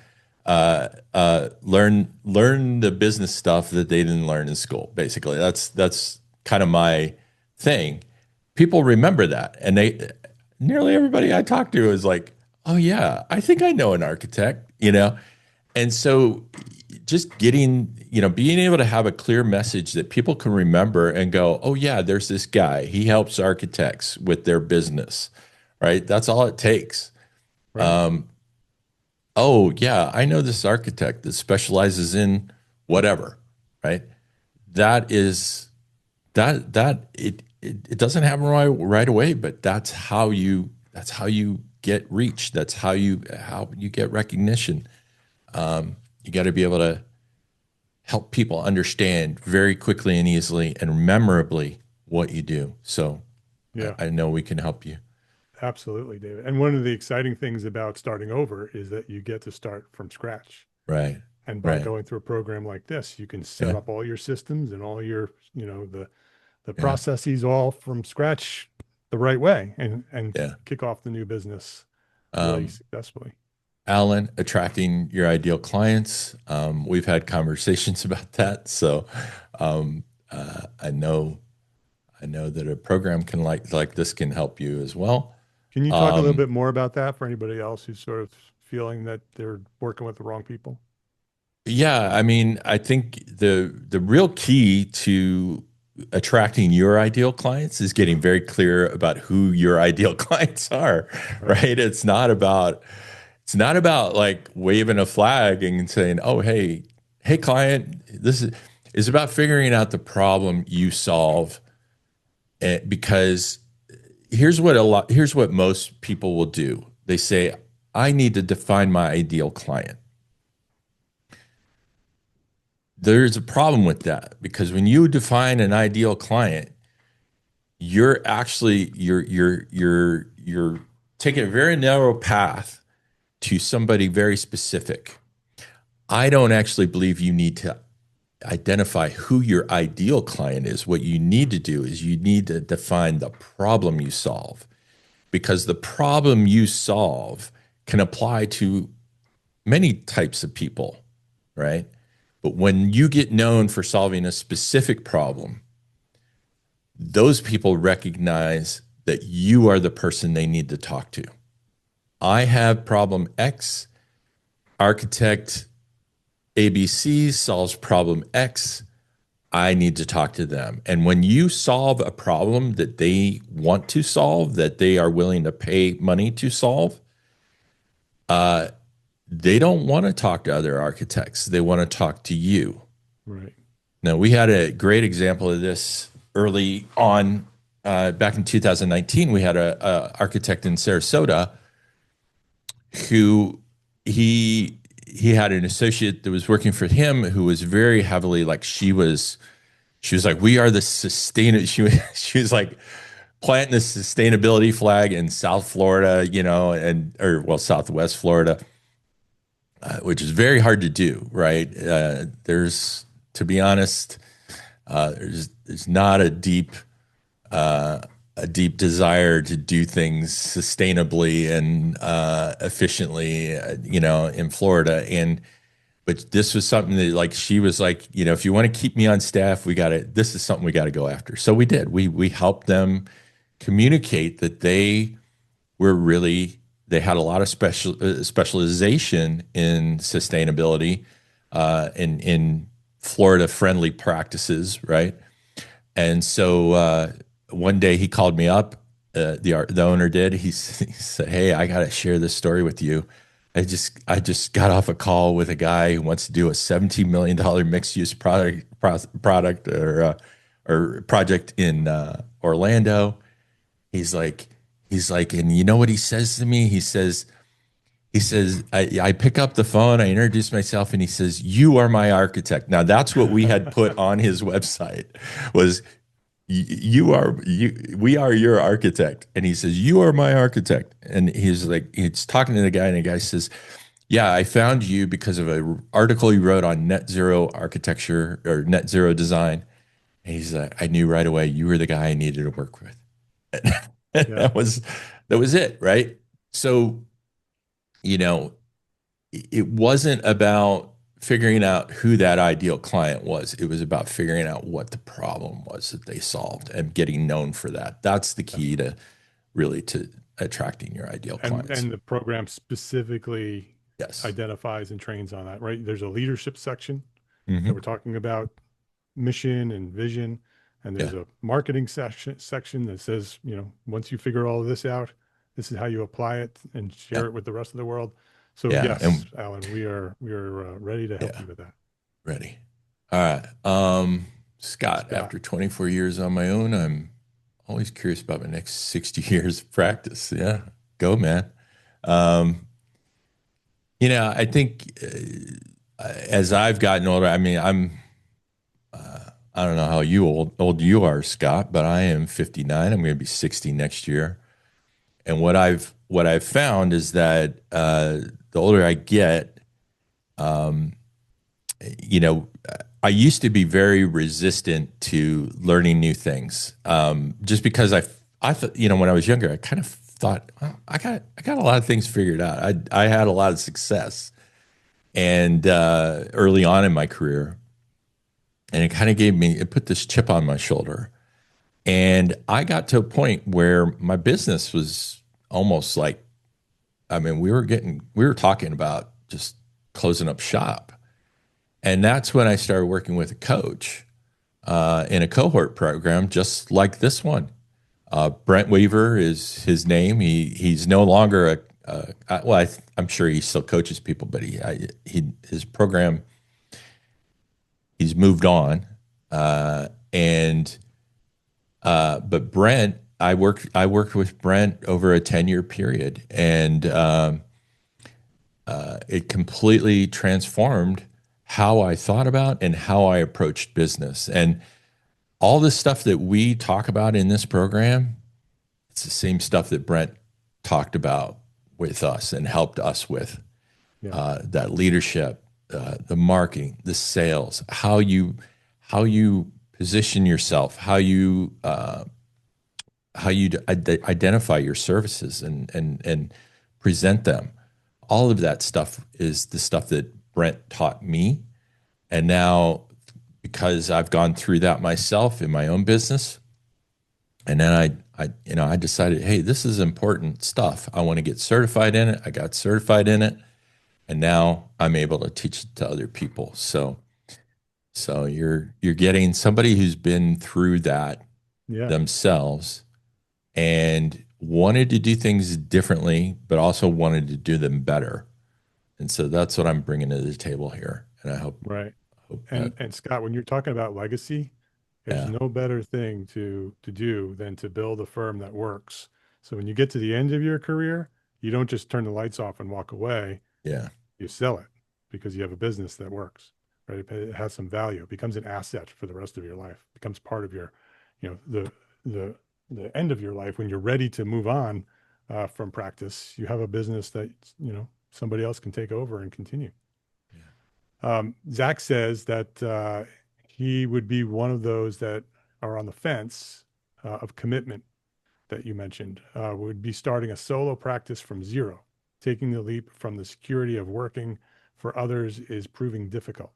Speaker 2: learn the business stuff that they didn't learn in school. Basically, that's kind of my thing. People remember that, and nearly everybody I talk to is like, "Oh yeah, I think I know an architect," And so, just being able to have a clear message that people can remember and go, "Oh yeah, there's this guy. He helps architects with their business." Right? That's all it takes.
Speaker 1: Right.
Speaker 2: Oh yeah, I know this architect that specializes in whatever, right? That is it doesn't happen right away, but that's how you get reach. That's how you get recognition. You got to be able to help people understand very quickly and easily and memorably what you do. So
Speaker 1: Yeah.
Speaker 2: I know we can help you.
Speaker 1: Absolutely, David. And one of the exciting things about starting over is that you get to start from scratch.
Speaker 2: Right.
Speaker 1: And by
Speaker 2: Right.
Speaker 1: going through a program like this, you can set
Speaker 2: Yeah.
Speaker 1: up all your systems and all your, the
Speaker 2: Yeah.
Speaker 1: processes all from scratch the right way and
Speaker 2: Yeah.
Speaker 1: kick off the new business really
Speaker 2: Um,
Speaker 1: successfully.
Speaker 2: Alan, attracting your ideal clients. We've had conversations about that. So um, I know that a program can like this can help you as well.
Speaker 1: Can you talk a little
Speaker 2: Um,
Speaker 1: bit more about that for anybody else who's sort of feeling that they're working with the wrong people?
Speaker 2: yeah, I mean, I think the real key to attracting your ideal clients is getting very clear about who your ideal clients are,
Speaker 1: Right.
Speaker 2: right? It's not about like waving a flag and saying, "Oh, hey, client, this is about figuring out the problem you solve." Because here's what most people will do. They say, "I need to define my ideal client." There's a problem with that because when you define an ideal client, you're taking a very narrow path to somebody very specific. I don't actually believe you need to identify who your ideal client is. What you need to do is you need to define the problem you solve because the problem you solve can apply to many types of people, right? But when you get known for solving a specific problem, those people recognize that you are the person they need to talk to. I have problem X, architect ABC solves problem X. I need to talk to them. And when you solve a problem that they want to solve, that they are willing to pay money to solve, uh, they don't want to talk to other architects. They want to talk to you.
Speaker 1: Right.
Speaker 2: Now, we had a great example of this early on. Back in 2019, we had a architect in Sarasota who he had an associate that was working for him who was very heavily like she was like, we are the sustain. She was like planting the sustainability flag in South Florida, Southwest Florida, which is very hard to do, right? To be honest, there's not a deep desire to do things sustainably and efficiently, in Florida. But this was something that like she was like, if you want to keep me on staff, this is something we got to go after. So we did. We helped them communicate that they had a lot of specialization in sustainability, in Florida friendly practices, right? And so one day he called me up. The owner did. He said, "Hey, I got to share this story with you. I just got off a call with a guy who wants to do a $17 million mixed use product or project in Orlando." He's like, and you know what he says to me? I pick up the phone, I introduce myself, and he says, "You are my architect." Now that's what we had put on his website was we are your architect. And he says, "You are my architect." And he's talking to the guy, and the guy says, "Yeah, I found you because of an article you wrote on net zero architecture or net zero design." And he's like, "I knew right away you were the guy I needed to work with." And
Speaker 1: Yeah.
Speaker 2: that was it, right? So, you know, it wasn't about figuring out who that ideal client was. It was about figuring out what the problem was that they solved and getting known for that. That's the key to really to attracting your ideal clients.
Speaker 1: And the program specifically
Speaker 2: Yes.
Speaker 1: identifies and trains on that, right? There's a leadership section that we're
Speaker 2: Hmm.
Speaker 1: talking about mission and vision, and
Speaker 2: Yeah.
Speaker 1: there's a marketing section that says, once you figure all of this out, this is how you apply it and
Speaker 2: Yeah.
Speaker 1: share it with the rest of the world. So
Speaker 2: Yeah.
Speaker 1: yes, Alan, we are ready to help
Speaker 2: Yeah.
Speaker 1: you with that.
Speaker 2: Ready. All right. Scott,
Speaker 1: Scott.
Speaker 2: after 24 years on my own, I'm always curious about my next 60 years of practice. Yeah. Go, man. Um, I think as I've gotten older, I mean, I don't know how old you are, Scott, but I am 59. I'm going to be 60 next year. And what I've found is that the older I get, um, you know, I used to be very resistant to learning new things, just because I thought, when I was younger, I kind of thought, well, I got a lot of things figured out. I had a lot of success, and early on in my career, and it put this chip on my shoulder, and I got to a point where my business was almost like, I mean, we were talking about just closing up shop. And that's when I started working with a coach in a cohort program, just like this one. Brent Weaver is his name. He's no longer well. I'm sure he still coaches people, but his program, he's moved on. And but Brent, I worked with Brent over a 10-year period, and it completely transformed how I thought about and how I approached business. And all the stuff that we talk about in this program, it's the same stuff that Brent talked about with us and helped us with.
Speaker 1: Yeah.
Speaker 2: That leadership, the marketing, the sales, how you position yourself, how you identify your services and present them. All of that stuff is the stuff that Brent taught me. And now, because I've gone through that myself in my own business, and then I decided, hey, this is important stuff. I want to get certified in it. I got certified in it, and now I'm able to teach it to other people. So you're getting somebody who's been through that
Speaker 1: Yeah.
Speaker 2: themselves and wanted to do things differently, but also wanted to do them better. And so that's what I'm bringing to the table here. And I
Speaker 1: Right.
Speaker 2: hope that,
Speaker 1: And Scott, when you're talking about legacy, there's
Speaker 2: yeah,
Speaker 1: no better thing to do than to build a firm that works. So when you get to the end of your career, you don't just turn the lights off and walk away.
Speaker 2: yeah,
Speaker 1: You sell it because you have a business that works, right? It has some value. It becomes an asset for the rest of your life. It becomes part of your, the the end of your life when you're ready to move on from practice. You have a business that somebody else can take over and continue.
Speaker 2: yeah.
Speaker 1: Zach says that he would be one of those that are on the fence of commitment that you mentioned, would be starting a solo practice from zero. Taking the leap from the security of working for others is proving difficult.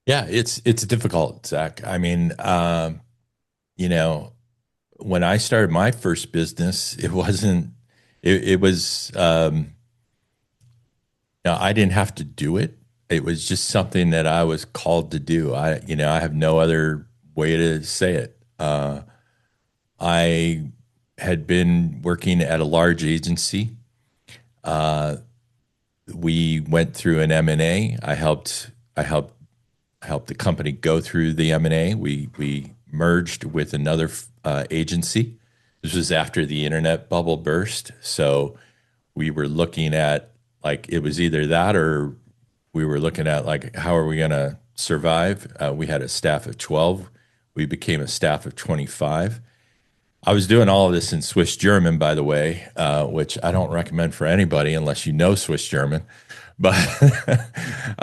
Speaker 2: Yeah, it's difficult, Zach. I mean, you know, when I started my first business, it wasn't, it was, no, I didn't have to do it. It was just something that I was called to do. I have no other way to say it. I had been working at a large agency. Uh, we went through an M&A. I helped the company go through the M&A. We merged with another agency. This was after the internet bubble burst. So we were looking at, like, it was either that or we were looking at, like, how are we going to survive? We had a staff of 12. We became a staff of 25. I was doing all of this in Swiss German, by the way, which I don't recommend for anybody unless you know Swiss German. But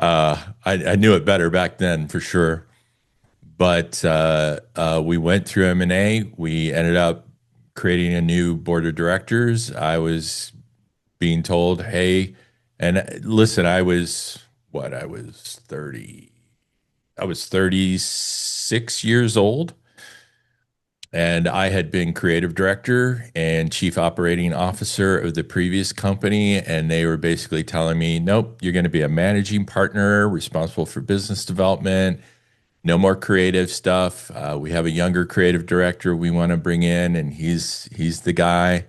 Speaker 2: I knew it better back then for sure. But we went through M&A. We ended up creating a new board of directors. I was being told, hey, and listen, I was what? I was 30. I was 36 years old. And I had been creative director and chief operating officer of the previous company. And they were basically telling me, nope, you're going to be a managing partner responsible for business development. No more creative stuff. We have a younger creative director we want to bring in, and he's the guy.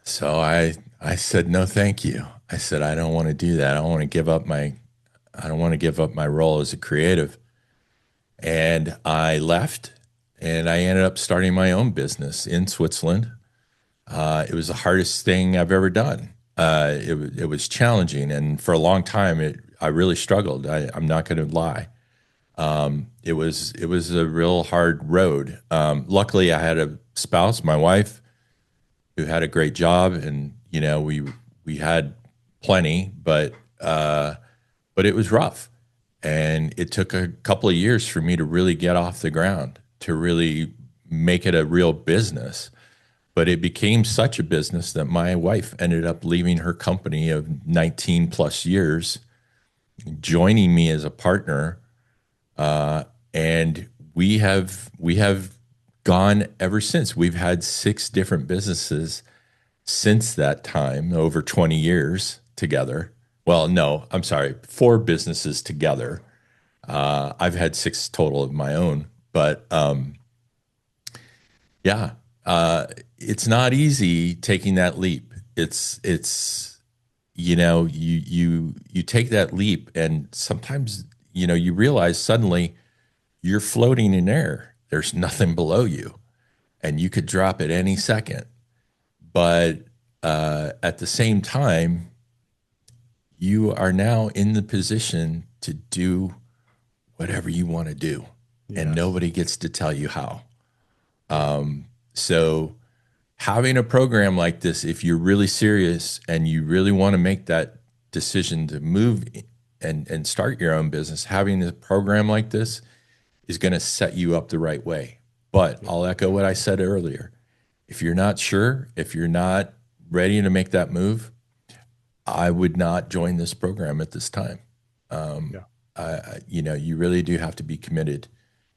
Speaker 2: So I said, no, thank you. I said, I don't want to do that. I don't want to give up my role as a creative. And I left and I ended up starting my own business in Switzerland. It was the hardest thing I've ever done. It was challenging, and for a long time, I really struggled. I'm not going to lie. It was a real hard road. Luckily, I had a spouse, my wife, who had a great job, and we had plenty, but it was rough, and it took a couple of years for me to really get off the ground, to really make it a real business. But it became such a business that my wife ended up leaving her company of 19 plus years, joining me as a partner, and we have gone ever since. We've had 6 different businesses since that time, over 20 years together. Well, no, I'm sorry, 4 businesses together. I've had 6 total of my own, but yeah, it's not easy taking that leap. It's you take that leap, and sometimes you realize suddenly you're floating in air. There's nothing below you, and you could drop at any second. But at the same time, you are now in the position to do whatever you want to do, and
Speaker 1: Yes.
Speaker 2: nobody gets to tell you how. So having a program like this, if you're really serious and you really want to make that decision to move and start your own business, having a program like this is going to set you up the right way. But I'll echo what I said earlier. If you're not sure, if you're not ready to make that move, I would not join this program at this time.
Speaker 1: Yeah.
Speaker 2: You really do have to be committed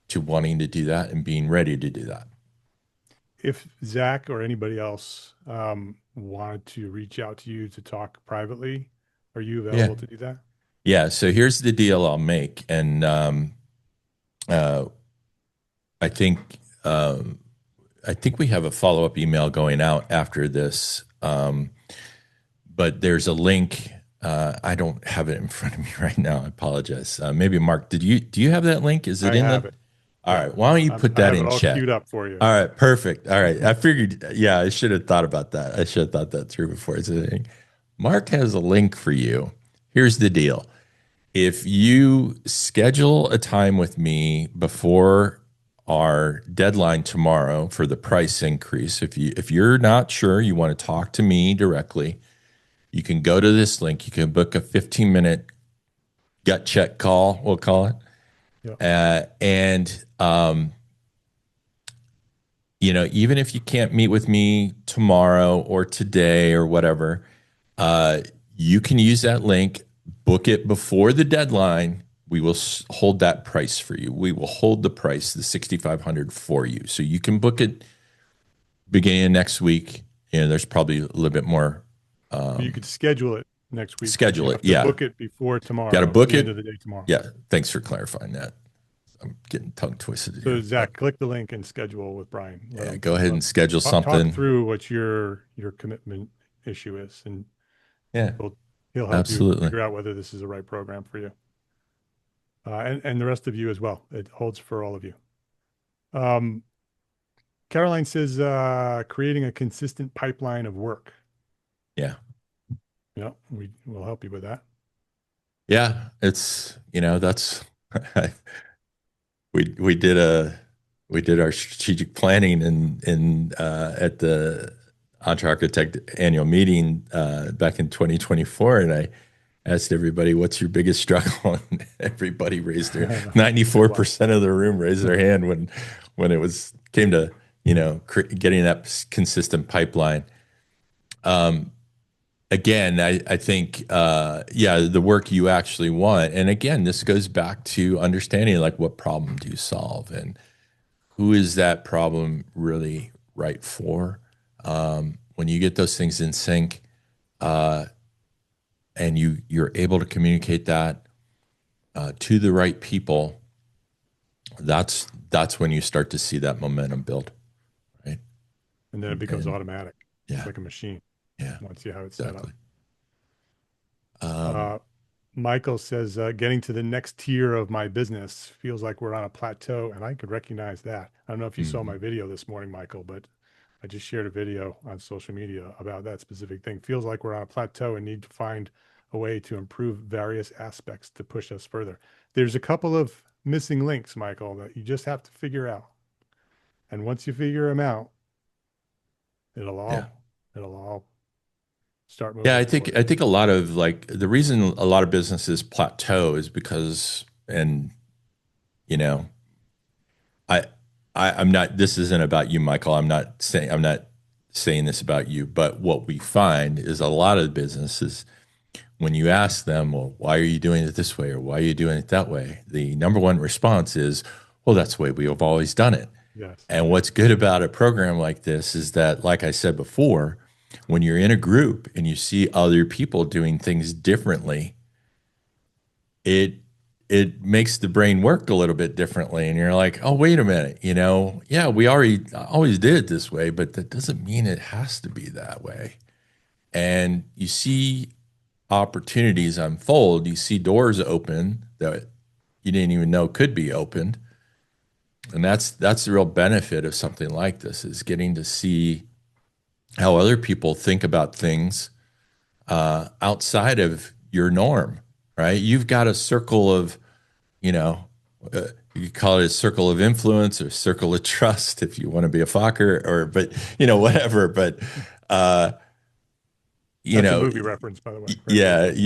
Speaker 2: to wanting to do that and being ready to do that.
Speaker 1: If Zach or anybody else wanted to reach out to you to talk privately, are you
Speaker 2: Yeah.
Speaker 1: available to do that?
Speaker 2: Yeah. So here's the deal I'll make. And uh, I think I think we have a follow-up email going out after this. But there's a link. I don't have it in front of me right now. I apologize. Maybe Mark, do you have that link? Is it
Speaker 1: I
Speaker 2: in
Speaker 1: have
Speaker 2: the?
Speaker 1: it.
Speaker 2: All
Speaker 1: Yeah.
Speaker 2: right. Why don't you put
Speaker 1: I
Speaker 2: that
Speaker 1: have it
Speaker 2: in
Speaker 1: all
Speaker 2: chat?
Speaker 1: queued up for you.
Speaker 2: All right. Perfect. All right. I figured. Yeah, I should have thought about that. I should have thought that through before I said anything. Mark has a link for you. Here's the deal. If you schedule a time with me before our deadline tomorrow for the price increase, if you're not sure, you want to talk to me directly, you can go to this link. You can book a 15-minute gut check call, we'll call it.
Speaker 1: Yeah.
Speaker 2: And even if you can't meet with me tomorrow or today or whatever, uh, you can use that link, book it before the deadline. We will hold that price for you. We will hold the price, the 6,500 for you. So you can book it beginning of next week. There's probably a little bit more
Speaker 1: You could schedule it next week, but you
Speaker 2: schedule it.
Speaker 1: have to
Speaker 2: Yeah.
Speaker 1: book it before
Speaker 2: Got to
Speaker 1: tomorrow,
Speaker 2: book
Speaker 1: the end of
Speaker 2: it.
Speaker 1: the day tomorrow.
Speaker 2: Yeah. Thanks for clarifying that. I'm getting tongue twisted
Speaker 1: So
Speaker 2: here, but
Speaker 1: Zach, click the link and schedule with Brian.
Speaker 2: yeah, go ahead and schedule
Speaker 1: Talk
Speaker 2: something.
Speaker 1: through what your commitment issue is, and
Speaker 2: Yeah,
Speaker 1: he'll help you
Speaker 2: absolutely.
Speaker 1: figure out whether this is the right program for you, and the rest of you as well. It holds for all of you. Um, Caroline says creating a consistent pipeline of work.
Speaker 2: Yeah.
Speaker 1: Yeah, we will help you with that.
Speaker 2: Yeah. That's we did our strategic planning in at the EntreArchitect annual meeting back in 2024, and I asked everybody, "What's your biggest struggle?" And everybody raised their
Speaker 1: Good luck.
Speaker 2: 94% of the room raised their hand when it was came to getting that consistent pipeline. Again, I think, yeah, the work you actually want. And again, this goes back to understanding like what problem do you solve and who is that problem really right for? When you get those things in sync, and you're able to communicate that to the right people, that's when you start to see that momentum build, right?
Speaker 1: And then it becomes
Speaker 2: And
Speaker 1: automatic. It's
Speaker 2: yeah,
Speaker 1: like a machine
Speaker 2: yeah,
Speaker 1: once you have it set up.
Speaker 2: exactly. Um,
Speaker 1: Uh, Michael says, getting to the next tier of my business feels like we're on a plateau, and I could recognize that. I don't know if you saw my
Speaker 2: mhm.
Speaker 1: video this morning, Michael, but I just shared a video on social media about that specific thing. Feels like we're on a plateau and need to find a way to improve various aspects to push us further. There's a couple of missing links, Michael, that you just have to figure out. And once you figure them out, it'll
Speaker 2: Yeah.
Speaker 1: all it'll all start
Speaker 2: Yeah,
Speaker 1: moving for you.
Speaker 2: I think a lot of like the reason a lot of businesses plateau is because, and you know, I, I'm not, this isn't about you, Michael. I'm not saying this about you, but what we find is a lot of businesses, when you ask them, well, why are you doing it this way or why are you doing it that way? The number one response is, well, that's the way we have always done it.
Speaker 1: Yes.
Speaker 2: And what's good about a program like this is that, like I said before, when you're in a group and you see other people doing things differently, it it makes the brain work a little bit differently. And you're like, oh, wait a minute, yeah, we already always did it this way, but that doesn't mean it has to be that way. And you see opportunities unfold, you see doors open that you didn't even know could be opened. And that's the real benefit of something like this is getting to see how other people think about things outside of your norm, right? You've got a circle of, you know, you call it a circle of influence or circle of trust if you want to be a Fokker or, but whatever. But uh, you
Speaker 1: That's a
Speaker 2: know,
Speaker 1: movie reference, by the way, for anybody
Speaker 2: yeah,
Speaker 1: listening.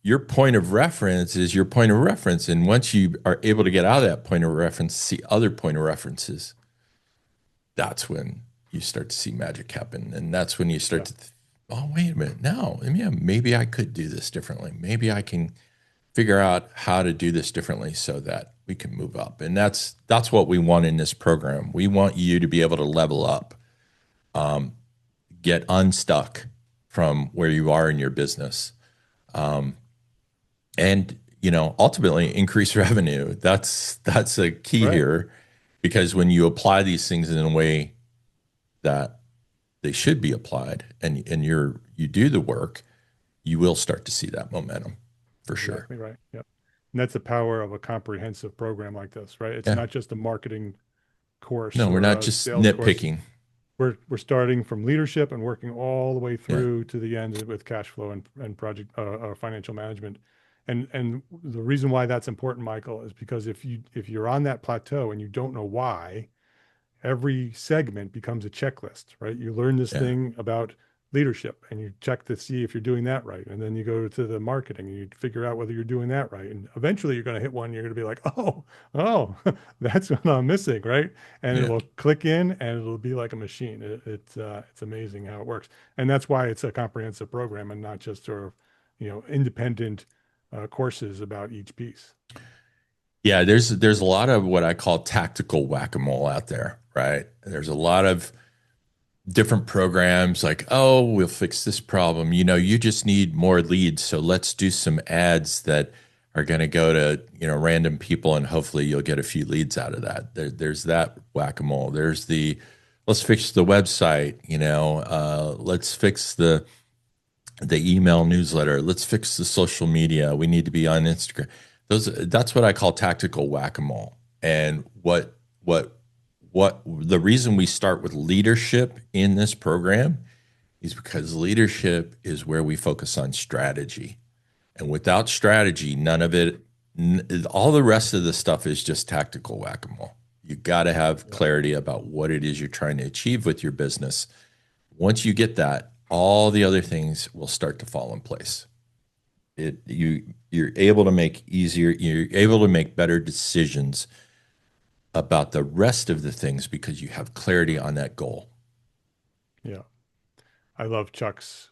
Speaker 2: your point of reference is your point of reference, and once you are able to get out of that point of reference, see other point of references, that's when you start to see magic happen. And that's when you start
Speaker 1: Yeah.
Speaker 2: to, oh, wait a minute. No, yeah, maybe I could do this differently. Maybe I can figure out how to do this differently so that we can move up. And that's what we want in this program. We want you to be able to level up, get unstuck from where you are in your business. And ultimately increase revenue. That's a key
Speaker 1: Right.
Speaker 2: here because when you apply these things in a way that they should be applied and you do the work, you will start to see that momentum for sure.
Speaker 1: Exactly right. Yep. And that's the power of a comprehensive program like this, right? It's
Speaker 2: Yeah.
Speaker 1: not just a marketing course
Speaker 2: No, we're
Speaker 1: or
Speaker 2: not
Speaker 1: a
Speaker 2: just
Speaker 1: sales course.
Speaker 2: nitpicking.
Speaker 1: We're starting from leadership and working all the way
Speaker 2: Yeah.
Speaker 1: through to the end with cash flow and project financial management. And the reason why that's important, Michael, is because if you're on that plateau and you don't know why, every segment becomes a checklist, right? You learn this
Speaker 2: Yeah.
Speaker 1: thing about leadership and you check to see if you're doing that right. And then you go to the marketing and you figure out whether you're doing that right. And eventually you're going to hit one, you're going to be like, oh, that's what I'm missing, right? And it
Speaker 2: Yeah.
Speaker 1: will click in and it'll be like a machine. It's amazing how it works. And that's why it's a comprehensive program and not just sort of, independent courses about each piece.
Speaker 2: Yeah, there's a lot of what I call tactical whack-a-mole out there, right? There's a lot of different programs like, oh, we'll fix this problem. You just need more leads, so let's do some ads that are going to go to random people, and hopefully you'll get a few leads out of that. There's that whack-a-mole. There's the let's fix the website. Let's fix the email newsletter. Let's fix the social media. We need to be on Instagram. That's what I call tactical whack-a-mole. And what the reason we start with leadership in this program is because leadership is where we focus on strategy. And without strategy, none of it, all the rest of the stuff is just tactical whack-a-mole. You got to have clarity about what it is you're trying to achieve with your business. Once you get that, all the other things will start to fall in place. You're able to make better decisions about the rest of the things because you have clarity on that goal.
Speaker 1: Yeah. I love Chuck's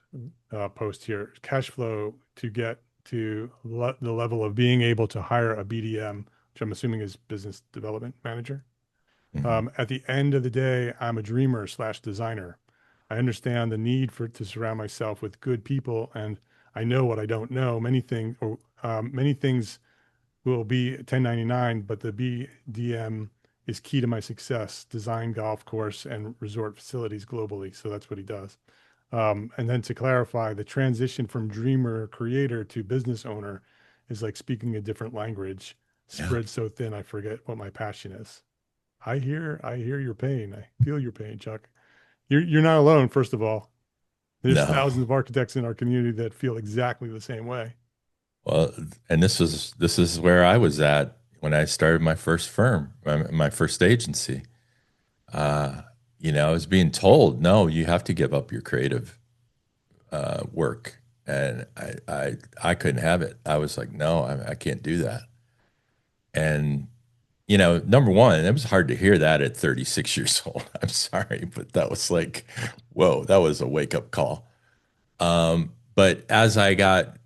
Speaker 1: post here. Cash flow to get to the level of being able to hire a BDM, which I'm assuming is business development manager.
Speaker 2: Mhm.
Speaker 1: At the end of the day, I'm a dreamer / designer. I understand the need to surround myself with good people, and I know what I don't know. Many things will be 1099, but the BDM is key to my success. Design golf course and resort facilities globally. So that's what he does. And then to clarify, the transition from dreamer creator to business owner is like speaking a different language,
Speaker 2: Yeah.
Speaker 1: spread so thin I forget what my passion is. I hear your pain. I feel your pain, Chuck. You're not alone, first of all. There's
Speaker 2: No.
Speaker 1: thousands of architects in our community that feel exactly the same way.
Speaker 2: Well, and this is where I was at when I started my first firm, my first agency. Uh, I was being told, no, you have to give up your creative work, and I couldn't have it. I was like, no, I can't do that. And number one, it was hard to hear that at 36 years old. I'm sorry, but that was like, whoa, that was a wake up call. But as I got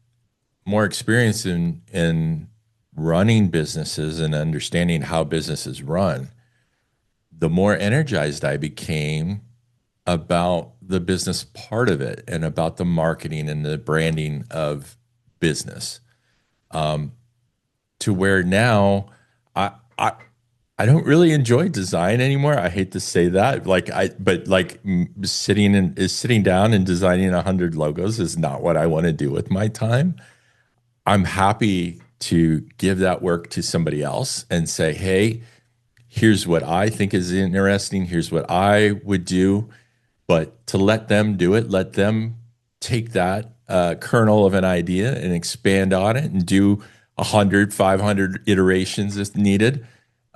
Speaker 2: more experience in running businesses and understanding how businesses run, the more energized I became about the business part of it and about the marketing and the branding of business. To where now I I I don't really enjoy design anymore. I hate to say that. But like sitting down and designing 100 logos is not what I want to do with my time. I'm happy to give that work to somebody else and say, hey, here's what I think is interesting. Here's what I would do. But to let them do it, let them take that kernel of an idea and expand on it and do 100, 500 iterations if needed.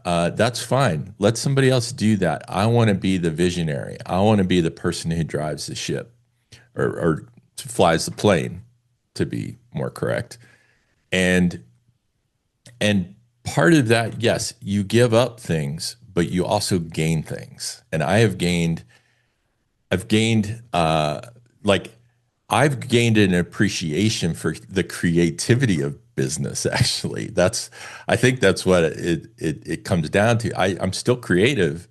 Speaker 2: That's fine. Let somebody else do that. I want to be the visionary. I want to be the person who drives the ship or flies the plane, to be more correct. And and part of that, yes, you give up things, but you also gain things. And I've gained like I've gained an appreciation for the creativity of business. Actually, I think that's what it comes down to. I'm still creative,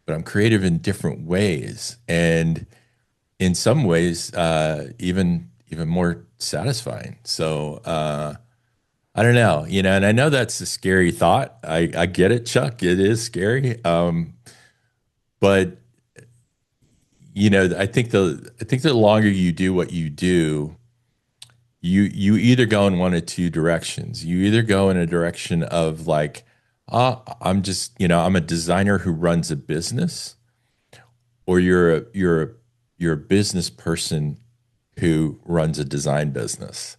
Speaker 2: but I'm creative in different ways, and in some ways, even more satisfying. So I don't know, and I know that's a scary thought. I get it, Chuck. It is scary, but I think the longer you do what you do, you either go in one of two directions. You either go in a direction of like, I'm a designer who runs a business, or you're a business person who runs a design business.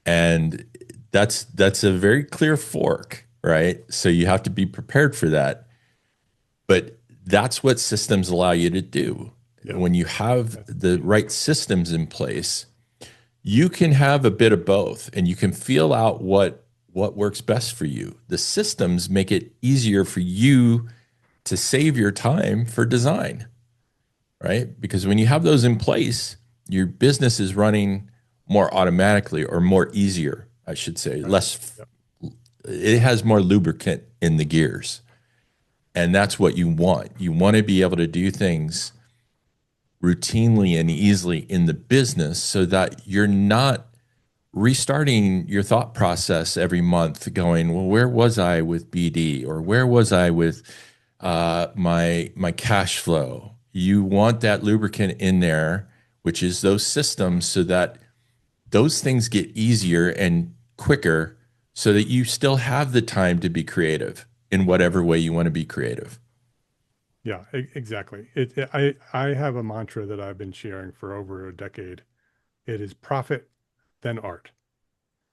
Speaker 2: And that's a very clear fork, right? So you have to be prepared for that. But that's what systems allow you to do.
Speaker 1: Yeah.
Speaker 2: When you have the right systems in place, you can have a bit of both and you can feel out what works best for you. The systems make it easier for you to save your time for design, right? Because when you have those in place, your business is running more automatically or more easier, I should say,
Speaker 1: Right.
Speaker 2: less,
Speaker 1: Yep.
Speaker 2: it has more lubricant in the gears. And that's what you want. You want to be able to do things routinely and easily in the business so that you're not restarting your thought process every month going, well, where was I with BD or where was I with my cash flow? You want that lubricant in there, which is those systems, so that those things get easier and quicker so that you still have the time to be creative in whatever way you want to be creative.
Speaker 1: Yeah, exactly. I have a mantra that I've been sharing for over a decade. It is profit, then art.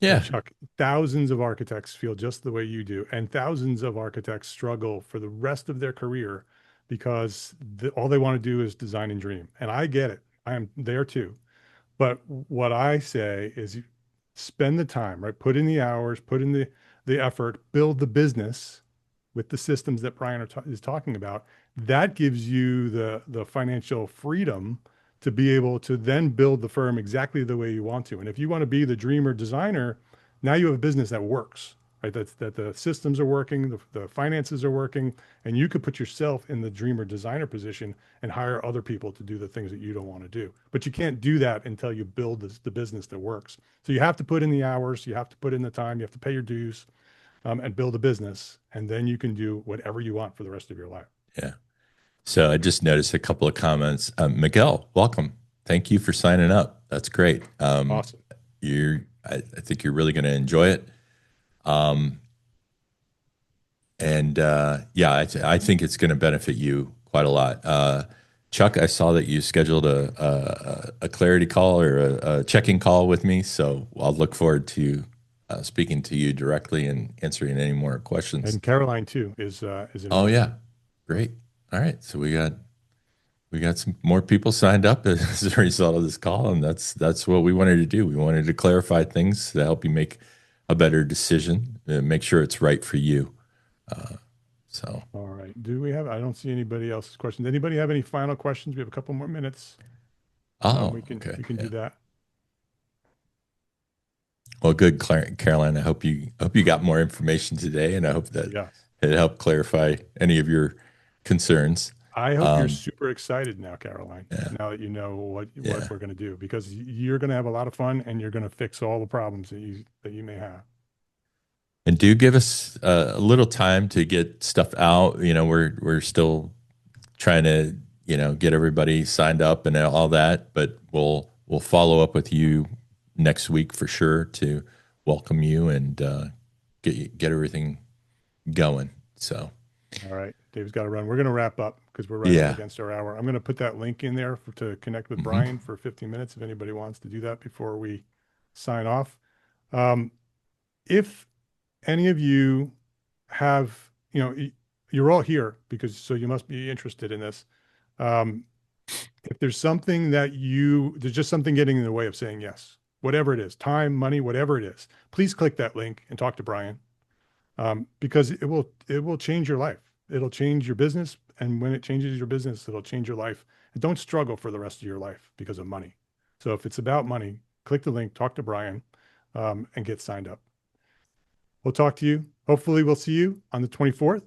Speaker 1: And
Speaker 2: Yeah.
Speaker 1: Chuck, thousands of architects feel just the way you do, and thousands of architects struggle for the rest of their career because all they want to do is design and dream. And I get it. I am there too. But what I say is spend the time, right? Put in the hours, put in the effort, build the business with the systems that Brian is talking about. That gives you the financial freedom to be able to then build the firm exactly the way you want to. And if you want to be the dreamer designer, now you have a business that works, right? That the systems are working, the finances are working, and you could put yourself in the dreamer designer position and hire other people to do the things that you don't want to do. But you can't do that until you build the business that works. So you have to put in the hours, you have to put in the time, you have to pay your dues, and build a business, and then you can do whatever you want for the rest of your life.
Speaker 2: Yeah. So I just noticed a couple of comments. Miguel, welcome. Thank you for signing up. That's great.
Speaker 1: Awesome.
Speaker 2: I think you're really going to enjoy it. Um, and yeah, I think it's going to benefit you quite a lot. Chuck, I saw that you scheduled a clarity call or a checking call with me. So I'll look forward to speaking to you directly and answering any more questions.
Speaker 1: And Caroline too is
Speaker 2: Oh,
Speaker 1: involved.
Speaker 2: yeah. Great. All right. So we got some more people signed up as a result of this call, and that's what we wanted to do. We wanted to clarify things to help you make a better decision, make sure it's right for you. Uh, so,
Speaker 1: All right. Do we have? I don't see anybody else's questions. Anybody have any final questions? We have a couple more minutes.
Speaker 2: oh,
Speaker 1: We
Speaker 2: okay,
Speaker 1: can
Speaker 2: yeah.
Speaker 1: do that.
Speaker 2: Well, good, Caroline. I hope you got more information today, and I hope that
Speaker 1: Yes.
Speaker 2: it helped clarify any of your concerns.
Speaker 1: I hope you're
Speaker 2: Um,
Speaker 1: super excited now, Caroline,
Speaker 2: yeah,
Speaker 1: now that you know what
Speaker 2: yeah.
Speaker 1: we're going to do, because you're going to have a lot of fun and you're going to fix all the problems that you may have.
Speaker 2: And do give us a little time to get stuff out. You know, we're still trying to get everybody signed up and all that, but we'll follow up with you next week for sure to welcome you and get everything going. So
Speaker 1: All right. Dave's got to run. We're going to wrap up because we're right up
Speaker 2: yeah.
Speaker 1: against our hour. I'm going to put that link in there to connect with
Speaker 2: Hmm.
Speaker 1: Brian for 15 minutes if anybody wants to do that before we sign off. Um, if any of you have, you're all here because so you must be interested in this. Um, if there's something there's just something getting in the way of saying yes, whatever it is, time, money, whatever it is, please click that link and talk to Brian, because it will change your life. It'll change your business, and when it changes your business, it'll change your life. And don't struggle for the rest of your life because of money. So if it's about money, click the link, talk to Brian, and get signed up. We'll talk to you. Hopefully, we'll see you on the 24th,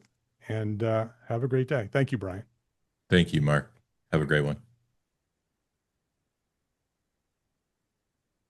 Speaker 1: and have a great day. Thank you, Brian.
Speaker 2: Thank you, Mark. Have a great one.